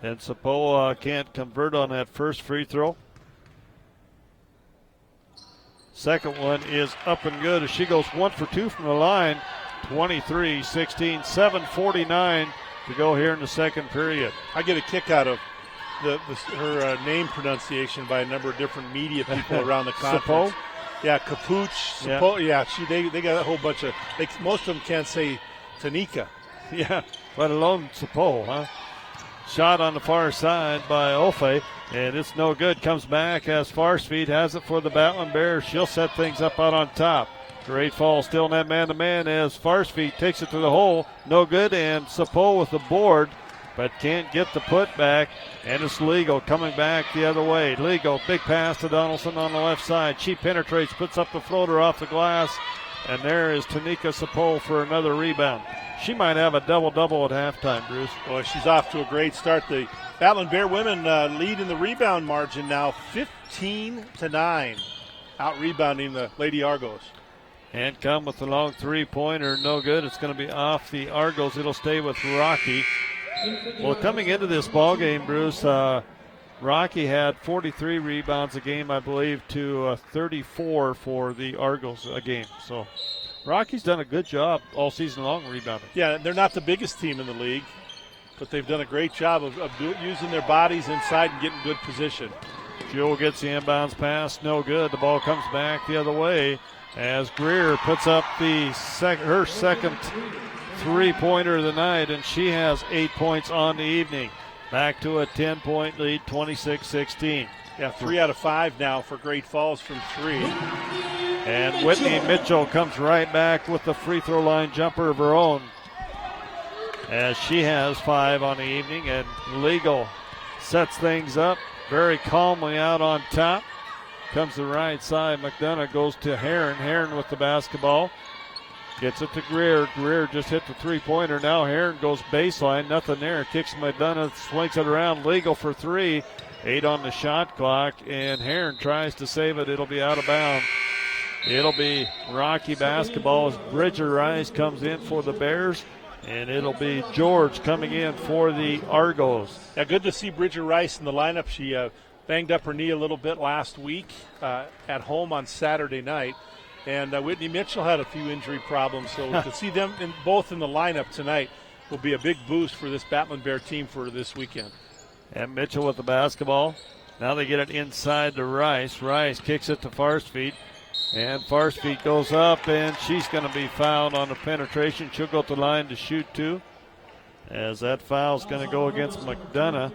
And Sapo can't convert on that first free throw. Second one is up and good as she goes 1 for 2 from the line. 23-16, 7:49 to go here in the second period. I get a kick out of her name pronunciation by a number of different media people around the conference. Sapo? Yeah, Capuch, Sapo. Yeah, they got a whole bunch of. Most of them can't say Tanika. Yeah, let alone Sapo, huh? Shot on the far side by Ofe, and it's no good. Comes back as Farspeed has it for the Battling Bears. She'll set things up out on top. Great Falls still in that man-to-man as Farspeed takes it to the hole. No good, and Sapo with the board, but can't get the putback, and it's Legal coming back the other way. Legal, big pass to Donaldson on the left side. She penetrates, puts up the floater off the glass, and there is Tanika Sapo for another rebound. She might have a double-double at halftime, Bruce. Well, she's off to a great start. The Battling Bear women lead in the rebound margin now 15-9, out-rebounding the Lady Argos. And come with the long three-pointer, no good. It's going to be off the Argos. It'll stay with Rocky. Well, coming into this ball game, Bruce, Rocky had 43 rebounds a game, I believe, to 34 for the Argos a game. So Rocky's done a good job all season long rebounding. Yeah, they're not the biggest team in the league, but they've done a great job of using their bodies inside and getting good position. Jewell gets the inbounds pass, no good. The ball comes back the other way as Greer puts up her second three-pointer of the night, and she has 8 points on the evening. Back to a 10-point lead, 26-16. Yeah, 3 out of 5 now for Great Falls from 3. And Whitney Mitchell comes right back with the free throw line jumper of her own, as she has 5 on the evening, and Legal sets things up very calmly out on top. Comes the right side. McDonough goes to Heron. Heron with the basketball. Gets it to Greer. Greer just hit the three-pointer. Now Heron goes baseline. Nothing there. Kicks McDonough. Swings it around. Legal for 3. 8 on the shot clock. And Heron tries to save it. It'll be out of bounds. It'll be Rocky basketball as Bridger Rice comes in for the Bears. And it'll be George coming in for the Argos. Yeah, good to see Bridger Rice in the lineup. She banged up her knee a little bit last week at home on Saturday night. And Whitney Mitchell had a few injury problems, so to see them both in the lineup tonight will be a big boost for this Battling Bear team for this weekend. And Mitchell with the basketball. Now they get it inside to Rice. Rice kicks it to Farspeed. And Farspeed goes up, and she's going to be fouled on the penetration. She'll go to the line to shoot 2, as that foul's going to go against McDonough.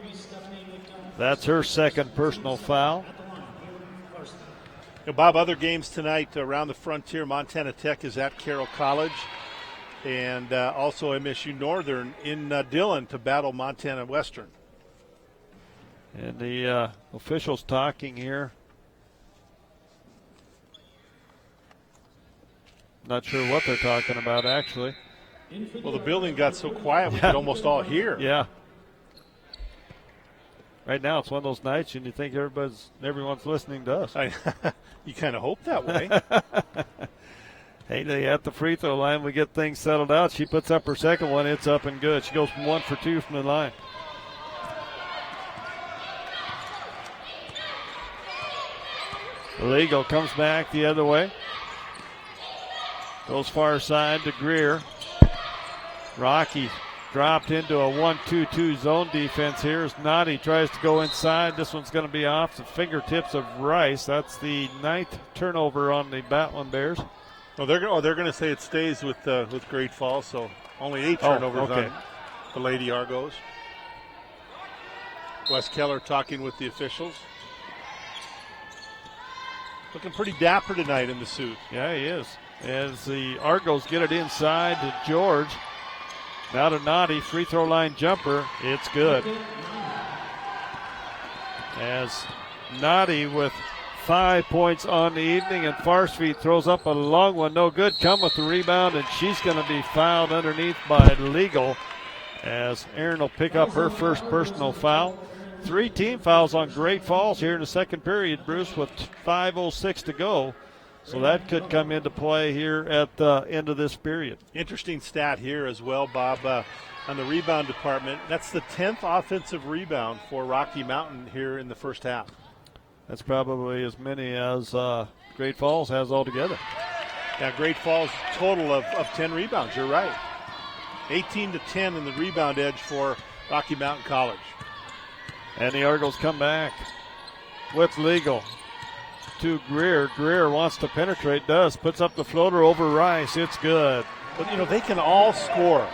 That's her second personal foul. Bob, other games tonight around the Frontier. Montana Tech is at Carroll College, and also MSU Northern in Dillon to battle Montana Western. And the officials talking here. Not sure what they're talking about, actually. Well, the building got so quiet we could almost all hear. Yeah. Right now, it's one of those nights, and you think everyone's listening to us. You kind of hope that way. Hey, they at the free throw line, we get things settled out. She puts up her second one. It's up and good. She goes from 1 for 2 from the line. Legal comes back the other way. Goes far side to Greer. Rocky dropped into a 1-2-2 zone defense here as Noddy tries to go inside. This one's going to be off the fingertips of Rice. That's the 9th turnover on the Battling Bears. Well, they're going to say it stays with Great Falls, so only 8 turnovers on the Lady Argos. Wes Keller talking with the officials. Looking pretty dapper tonight in the suit. Yeah, he is. As the Argos get it inside to George. Now to Noddy, free throw line jumper. It's good. As Noddy with 5 points on the evening, and Farspeed throws up a long one. No good. Come with the rebound, and she's going to be fouled underneath by Legal, as Aaron will pick up her first personal foul. 3 team fouls on Great Falls here in the second period, Bruce, with 5:06 to go. So that could come into play here at the end of this period. Interesting stat here as well, Bob, on the rebound department. That's the 10th offensive rebound for Rocky Mountain here in the first half. That's probably as many as Great Falls has altogether. Yeah, Great Falls total of 10 rebounds. You're right. 18-10 in the rebound edge for Rocky Mountain College. And the Argos come back with Legal to Greer. Greer wants to penetrate, does. Puts up the floater over Rice. It's good. But, you know, they can all score.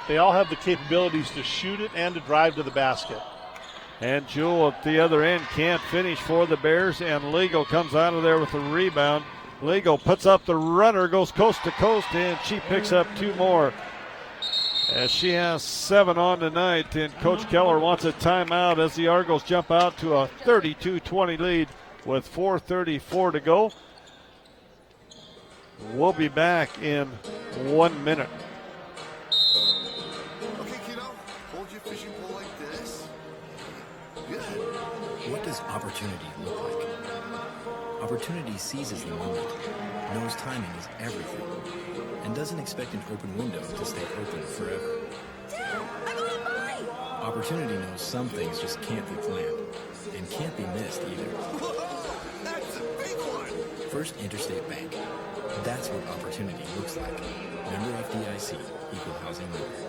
They all have the capabilities to shoot it and to drive to the basket. And Jewell at the other end can't finish for the Bears, and Legal comes out of there with a rebound. Legal puts up the runner, goes coast to coast, and she picks up 2 more. As she has 7 on tonight, and Coach Keller wants a timeout as the Argos jump out to a 32-20 lead with 4:34 to go. We'll be back in 1 minute. Okay, kiddo, hold your fishing pole like this. Good. What does opportunity look like? Opportunity seizes the moment, knows timing is everything, and doesn't expect an open window to stay open forever. Dad, I got a bite! Opportunity knows some things just can't be planned, and can't be missed either. Whoa, that's a big one. First Interstate Bank. That's what opportunity looks like. Member FDIC, Equal Housing Lender.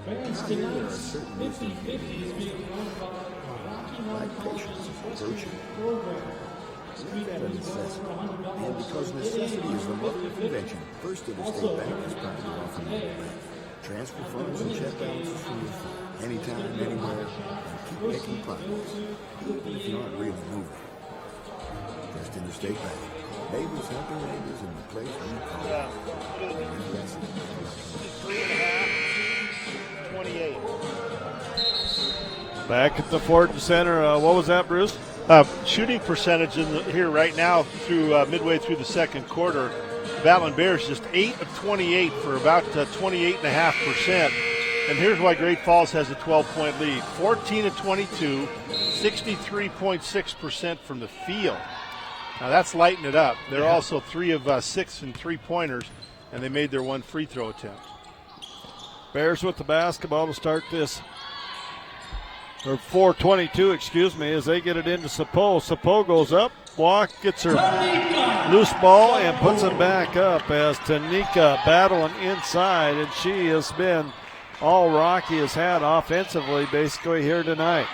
Fans tonight, 50-50 is being won by Rocky Mountain Patience is a virtue. program. Make that a necessity. And because necessity is the mother of invention, First Interstate Bank is proud to offer you a bank. Transfer funds and check balances from your phone, anytime, anywhere, and keep making progress, even if you aren't really moving. First Interstate Bank. Neighbors helping neighbors in the place we call home. 28. Back at the Fortin Center. What was that, Bruce? Shooting percentage here right now through midway through the second quarter. Battling Bears just 8 of 28 for about 28.5%. And here's why Great Falls has a 12-point lead. 14 of 22, 63.6% from the field. Now that's lighting it up. They're also 3 of 6 in three-pointers, and they made their 1 free throw attempt. Bears with the basketball to start this. Or 4:22, excuse me, as they get it into Sapo. Sapo goes up, gets her loose ball and puts it back up as Tanika battling inside, and she has been all Rocky has had offensively basically here tonight.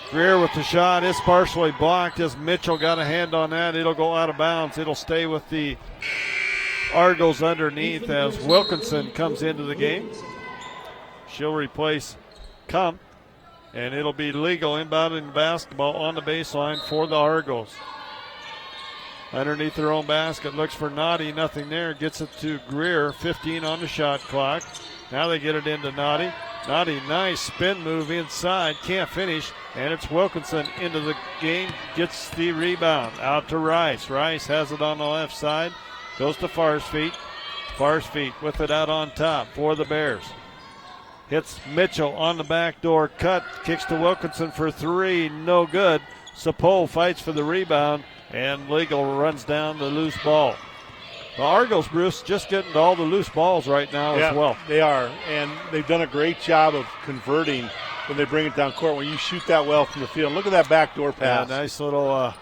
Greer with the shot is partially blocked as Mitchell got a hand on that. It'll go out of bounds. It'll stay with the Argos underneath as Wilkinson comes into the game. She'll replace Kump, and it'll be Legal inbounding the basketball on the baseline for the Argos. Underneath their own basket, looks for Noddy, nothing there, gets it to Greer, 15 on the shot clock. Now they get it into Noddy. Noddy, nice spin move inside, can't finish, and it's Wilkinson into the game, gets the rebound, out to Rice. Rice has it on the left side, goes to Farsfeet. Farsfeet with it out on top for the Bears. Hits Mitchell on the back door cut, kicks to Wilkinson for 3, no good. Sapo fights for the rebound, and Legal runs down the loose ball. The Argos, Bruce, just getting to all the loose balls right now as well. They are, and they've done a great job of converting when they bring it down court. When you shoot that well from the field, look at that backdoor pass. Yeah, nice little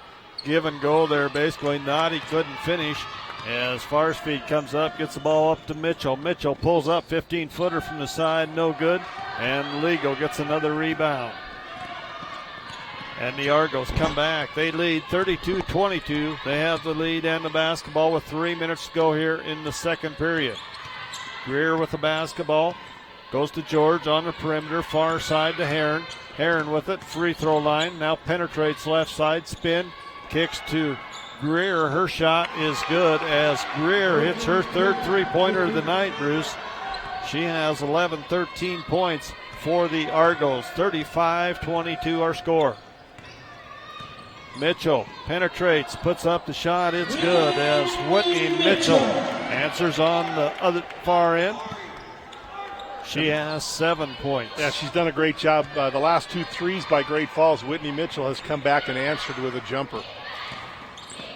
give and go there. Basically, Noddy couldn't finish. As Farsfeet comes up, gets the ball up to Mitchell. Mitchell pulls up, 15-footer from the side, no good. And Legal gets another rebound. And the Argos come back. They lead 32-22. They have the lead and the basketball with 3 minutes to go here in the second period. Greer with the basketball. Goes to George on the perimeter, far side to Heron. Heron with it, free throw line. Now penetrates left side, spin, kicks to Greer. Her shot is good as Greer hits her third three-pointer of the night, Bruce. She has 13 points for the Argos. 35-22 our score. Mitchell penetrates, puts up the shot. It's good as Whitney Mitchell answers on the other far end. She has 7 points. Yeah, she's done a great job. The last 2 threes by Great Falls, Whitney Mitchell has come back and answered with a jumper.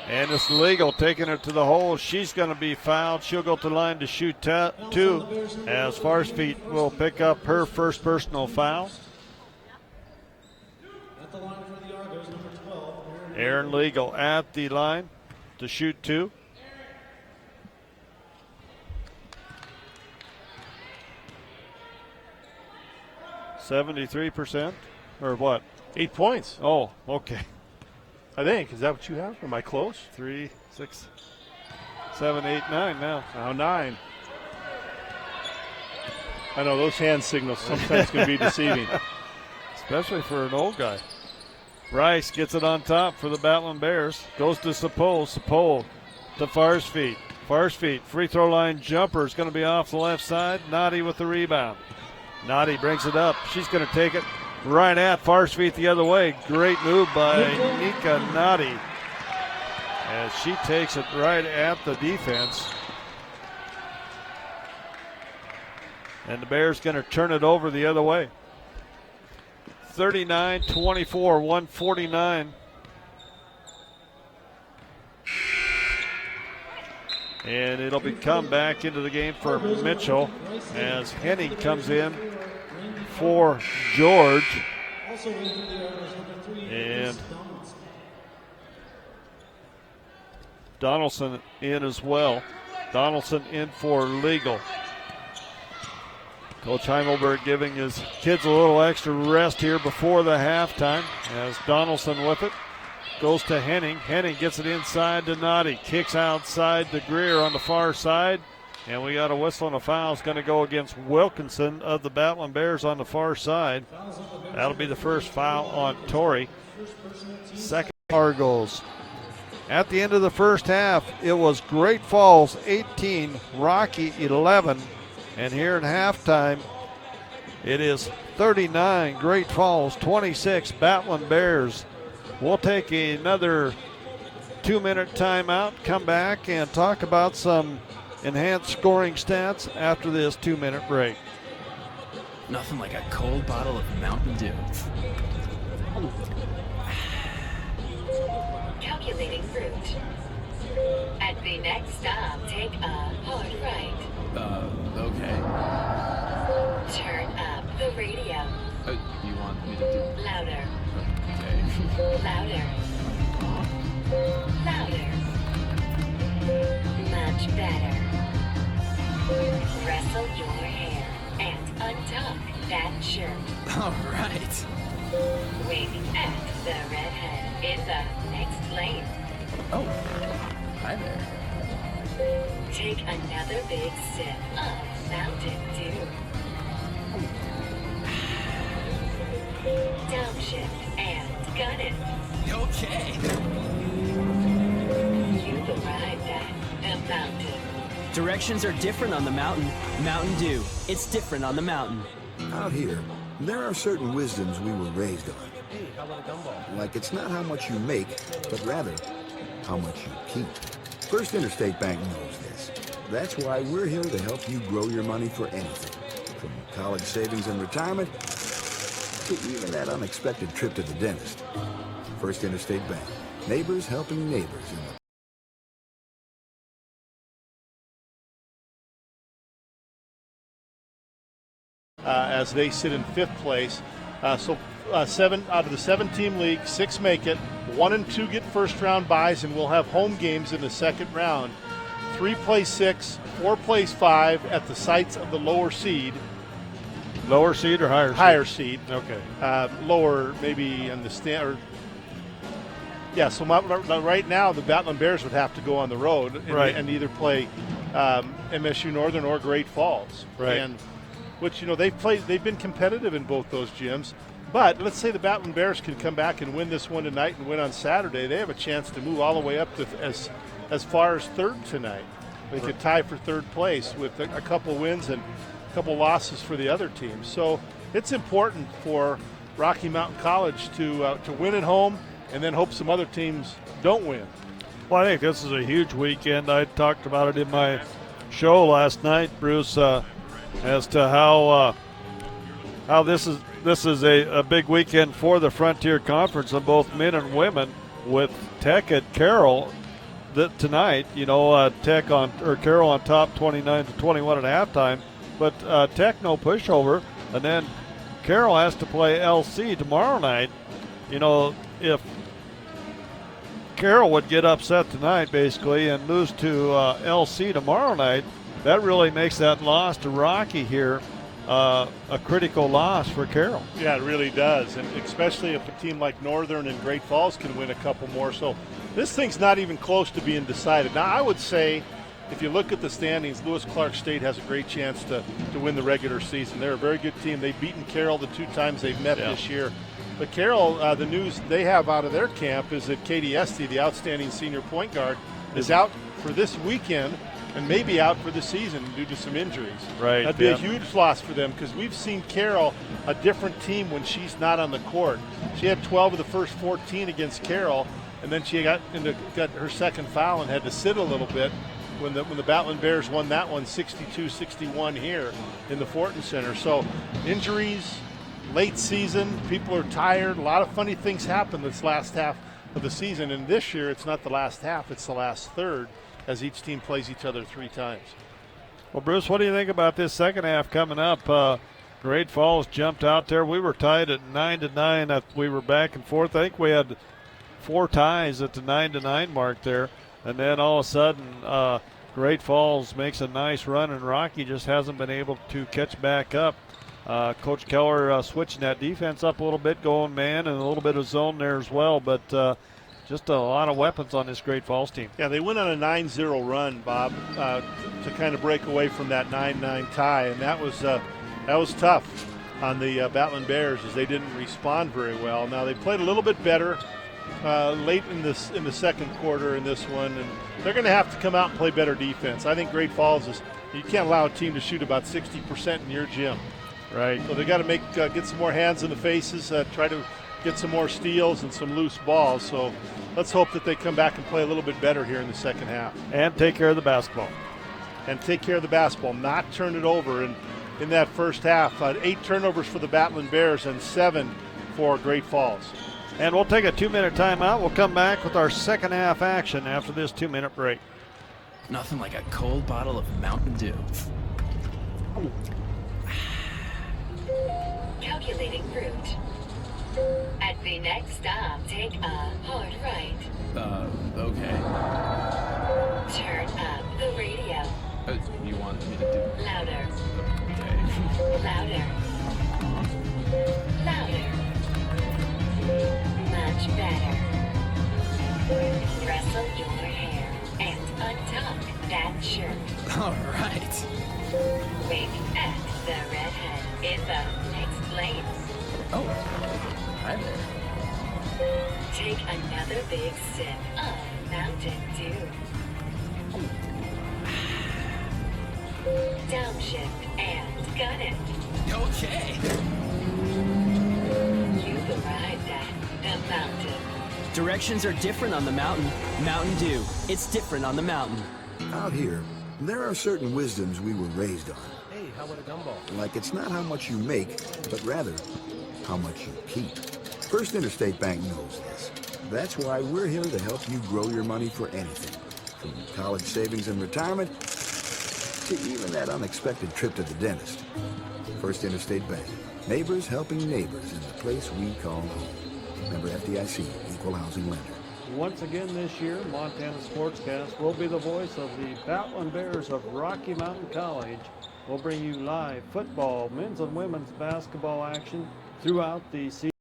And it's legal, taking her to the hole. She's going to be fouled. She'll go to the line to shoot 2, as Farsfeet will pick up her first personal foul. At the line for the Argos, number 12. Aaron Legal at the line to shoot 2. %73% or what? 8 points. Oh, okay. I think. Is that what you have? Am I close? 3, 6, 7, 8, 9 now. Now 9. I know those hand signals sometimes can be deceiving. Especially for an old guy. Rice gets it on top for the Battling Bears. Goes to Sapole. Sapole to Farsfeet. Farsfeet, free throw line jumper is going to be off the left side. Noddy with the rebound. Noddy brings it up. She's going to take it right at Farsfeet the other way. Great move by Nika Noddy as she takes it right at the defense. And the Bears going to turn it over the other way. 39-24, 149. And it'll be come back into the game for Mitchell as Henning comes in for George. Also in for the Argos, number 3. And Donaldson in as well. Donaldson in for Legal. Coach Heimelberg giving his kids a little extra rest here before the halftime as Donaldson with it. Goes to Henning. Henning gets it inside to Noddy. Kicks outside to Greer on the far side. And we got a whistle and a foul. It's going to go against Wilkinson of the Battling Bears on the far side. That'll be the first foul on Torrey. Second Argos. At the end of the first half, it was Great Falls 18, Rocky 11. And here in halftime, it is 39, Great Falls 26, Battling Bears. We'll take another 2-minute timeout, come back and talk about some enhanced scoring stats after this 2-minute break. Nothing like a cold bottle of Mountain Dew. Calculating route. At the next stop, take a hard right. Okay. Turn up the radio. You want me to do? Louder. Okay. Louder. Louder. Much better. Wrestle your hair and untuck that shirt. All right. Waving at the redhead in the next lane. Oh, hi there. Take another big sip of Mountain Dew. Downshift and gun it. Okay. You've arrived at the mountain. Directions are different on the mountain. Mountain Dew. It's different on the mountain. Out here, there are certain wisdoms we were raised on. Hey, how about a gumball? Like it's not how much you make, but rather how much you keep. First Interstate Bank knows this. That's why we're here to help you grow your money for anything. From college savings and retirement to even that unexpected trip to the dentist. First Interstate Bank. Neighbors helping neighbors in the as they sit in 5th place. So 7 out of the 7-team league, 6 make it. 1 and 2 get first-round byes, and we'll have home games in the second round. 3 play 6, 4 plays 5 at the sites of the lower seed. Lower seed or higher seed? Higher seed. Okay. Lower maybe in the stand. Yeah, so right now the Battling Bears would have to go on the road and either play MSU Northern or Great Falls. Right. And which, they've been competitive in both those gyms. But let's say the Battling Bears can come back and win this one tonight and win on Saturday. They have a chance to move all the way up to as far as 3rd tonight. They could tie for 3rd place with a couple wins and a couple losses for the other teams. So it's important for Rocky Mountain College to win at home and then hope some other teams don't win. Well, I think this is a huge weekend. I talked about it in my show last night, Bruce. as to how this is a big weekend for the Frontier Conference on both men and women, with Tech at Carroll tonight. Carroll on top 29-21 at halftime, but Tech no pushover, and then Carroll has to play LC tomorrow night. If Carroll would get upset tonight, basically, and lose to LC tomorrow night, that really makes that loss to Rocky here a critical loss for Carroll. Yeah, it really does, and especially if a team like Northern and Great Falls can win a couple more. So this thing's not even close to being decided. Now, I would say, if you look at the standings, Lewis Clark State has a great chance to win the regular season. They're a very good team. They've beaten Carroll the 2 times they've met this year. But Carroll, the news they have out of their camp is that Katie Esty, the outstanding senior point guard, is out for this weekend and maybe out for the season due to some injuries. Right. That'd be a huge loss for them, because we've seen Carroll a different team when she's not on the court. She had 12 of the first 14 against Carroll, and then she got her second foul and had to sit a little bit when the Battling Bears won that one 62-61 here in the Fortin Center. So injuries, late season, people are tired. A lot of funny things happen this last half of the season, and this year it's not the last half, it's the last third, as each team plays each other 3 times. Well, Bruce, what do you think about this second half coming up? Great Falls jumped out there. We were tied at 9-9. We were back and forth. I think we had 4 ties at the 9-9 mark there, and then all of a sudden Great Falls makes a nice run, and Rocky just hasn't been able to catch back up. Coach Keller switching that defense up a little bit, going man and a little bit of zone there as well, but just a lot of weapons on this Great Falls team. Yeah, they went on a 9-0 run, Bob, to kind of break away from that 9-9 tie, and that was tough on the Battling Bears, as they didn't respond very well. Now, they played a little bit better late in the second quarter in this one, and they're going to have to come out and play better defense. I think Great Falls you can't allow a team to shoot about 60% in your gym. Right. So they got to get some more hands in the faces, try to get some more steals and some loose balls. So let's hope that they come back and play a little bit better here in the second half. And take care of the basketball. Not turn it over. And in that first half, 8 turnovers for the Battling Bears and 7 for Great Falls. And we'll take a 2-minute timeout. We'll come back with our second half action after this 2-minute break. Nothing like a cold bottle of Mountain Dew. Calculating route. At the next stop, take a hard right. Okay. Turn up the radio. You want me to do? Louder. Okay. Louder. Louder. Much better. Rustle your hair and untuck that shirt. All right. Wait at the redhead in the next lane. Oh, hi there. Take another big sip of Mountain Dew. Downshift and gun it. Okay. You've arrived at the mountain. Directions are different on the mountain. Mountain Dew. It's different on the mountain. Out here, there are certain wisdoms we were raised on. Hey, how about a gumball? Like it's not how much you make, but rather how much you keep. First Interstate Bank knows this. That's why we're here to help you grow your money for anything. From college savings and retirement to even that unexpected trip to the dentist. First Interstate Bank. Neighbors helping neighbors in the place we call home. Member FDIC, Equal Housing Lender. Once again this year, Montana Sportscast will be the voice of the Battling Bears of Rocky Mountain College. We'll bring you live football, men's and women's basketball action throughout the season.